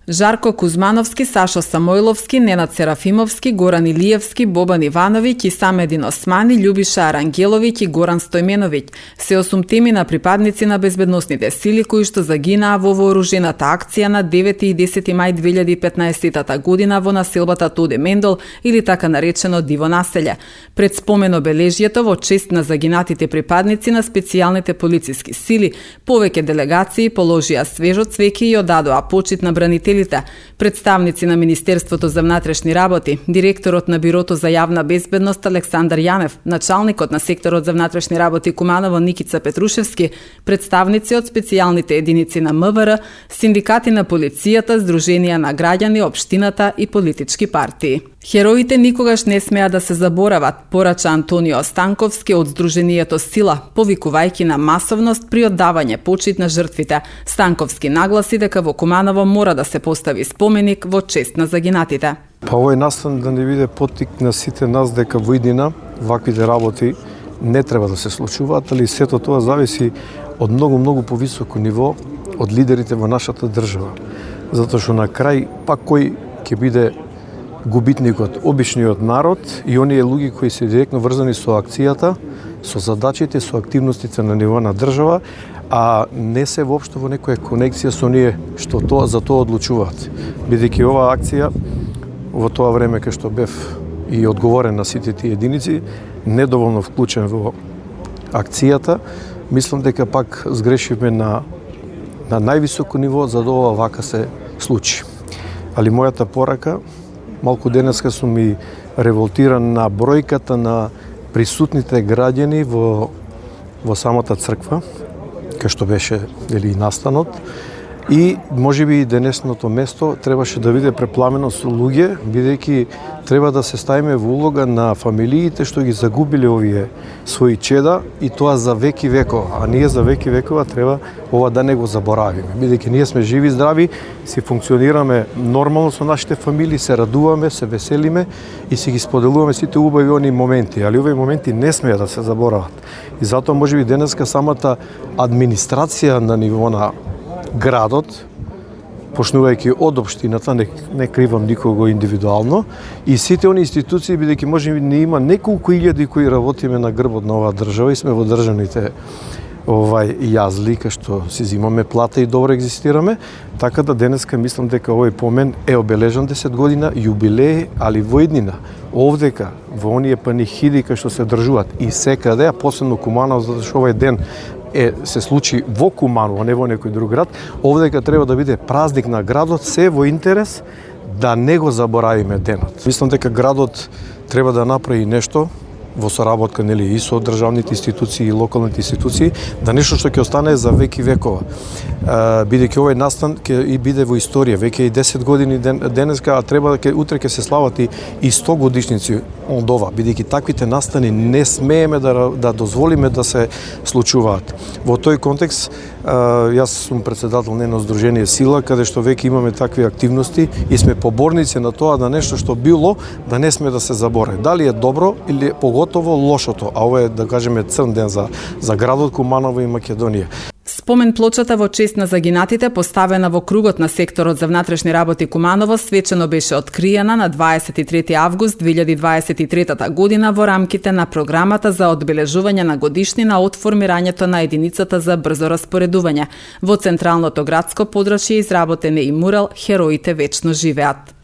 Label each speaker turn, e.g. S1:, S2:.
S1: Жарко Кузмановски, Сашо Самойловски, Ненад Серафимовски, Горан Илиевски, Бобан Ивановиќ и Самедин Османи, Љубиша Арангеловиќ и Горан Стојменовиќ се 8 теми на припадници на безбедносните сили кои што загинаа во вооружената акција на 9 и 10 мај 2015 година во населбата Тоде Мендол или така наречено Диво населје. Пред спомен обележјето во чест на загинатите припадници на специјалните полициски сили, повеќе делегации положија свежо цвеќе и одадоа почит на бранителите. Представници на Министерството за внатрешни работи, директорот на Бирото за јавна безбедност Александар Јанев, началникот на секторот за внатрешни работи Куманово Никица Петрушевски, представници од специјалните единици на МВР, синдикати на полицијата, здруженија на граѓани, општината и политички партии. Хероите никогаш не смеа да се заборават, порача Антонио Станковски од Здруженијето Сила, повикувајќи на масовност при оддавање почит на жртвите. Станковски нагласи дека во Куманово мора да се постави споменик во чест на загинатите.
S2: Овој настан да не биде поттик на сите нас дека во иднина ваквите работи не треба да се случуваат, али сето тоа зависи од многу повисоко ниво од лидерите во нашата држава. Затоа што на крај пак кој ќе биде губитникот, обичниот народ и оние луѓе кои се директно врзани со акцијата, со задачите, со активностите на ниво на држава, а не се воопшто во некоја конекција со оние што за тоа одлучуваат. Бидејќи оваа акција во тоа време кај што бев и одговорен на сите тие единици, недоволно вклучен во акцијата, мислам дека пак сгрешивме на највисоко ниво за да ова вака се случи. Али мојата порака, малку денеска сум и револтиран на бројката на присутните граѓани во самата црква, кај што беше настанот, и можеби и денесното место требаше да биде препламено со луѓе, бидејќи треба да се ставиме во улога на фамилиите што ги загубиле овие своји чеда и тоа за веки векова. А ние за веки векова треба ова да не го заборавиме, бидејќи ние сме живи, здрави, си функционираме нормално со нашите фамилии, се радуваме, се веселиме и си ги споделуваме сите убави оние моменти, али овие моменти не смеа да се заборават. И затоа можеби денеска самата администрација на ниво на градот, почнувајќи од општината, не кривам никого индивидуално, и сите оние институции, бидејќи можеби не има неколку илјади кои работиме на грбот на оваа држава и сме во државните јазли, кај што си зимаме плата и добро екзистираме, така да денеска мислам дека овој помен е обележан 10 година, јубилеј, али во иднина, овдека, во оние панихиди кај што се одржуваат и секаде, а посебно Куманово, затоа што овој ден се случи во Куманово, не во некој друг град, овдека треба да биде празник на градот, се во интерес да не го заборавиме денот. Мислам дека градот треба да направи нешто во соработка и со државните институции и локалните институции, да нешто што ќе остане за веки векова. Бидејќи овој настан ќе и биде во историја, веќе и 10 години денеска, а треба дека утре ќе се слават и 100 годишници од ова, бидејќи таквите настани не смееме да дозволиме да се случуваат. Во тој контекст, јас сум председател на едно здружение Сила, каде што веќе имаме такви активности и сме поборници на тоа да нешто што било да не сме да се заборави. Дали е добро или поготово лошото, а ова е, да кажеме, црн ден за градот Куманово и Македонија.
S1: Спомен плочата во чест на загинатите, поставена во кругот на секторот за внатрешни работи Куманово, свечено беше откриена на 23 август 2023 година во рамките на програмата за одбележување на годишнина од формирањето на единицата за брзо распоредување. Во централното градско подрачје изработен е и мурал "Хероите вечно живеат".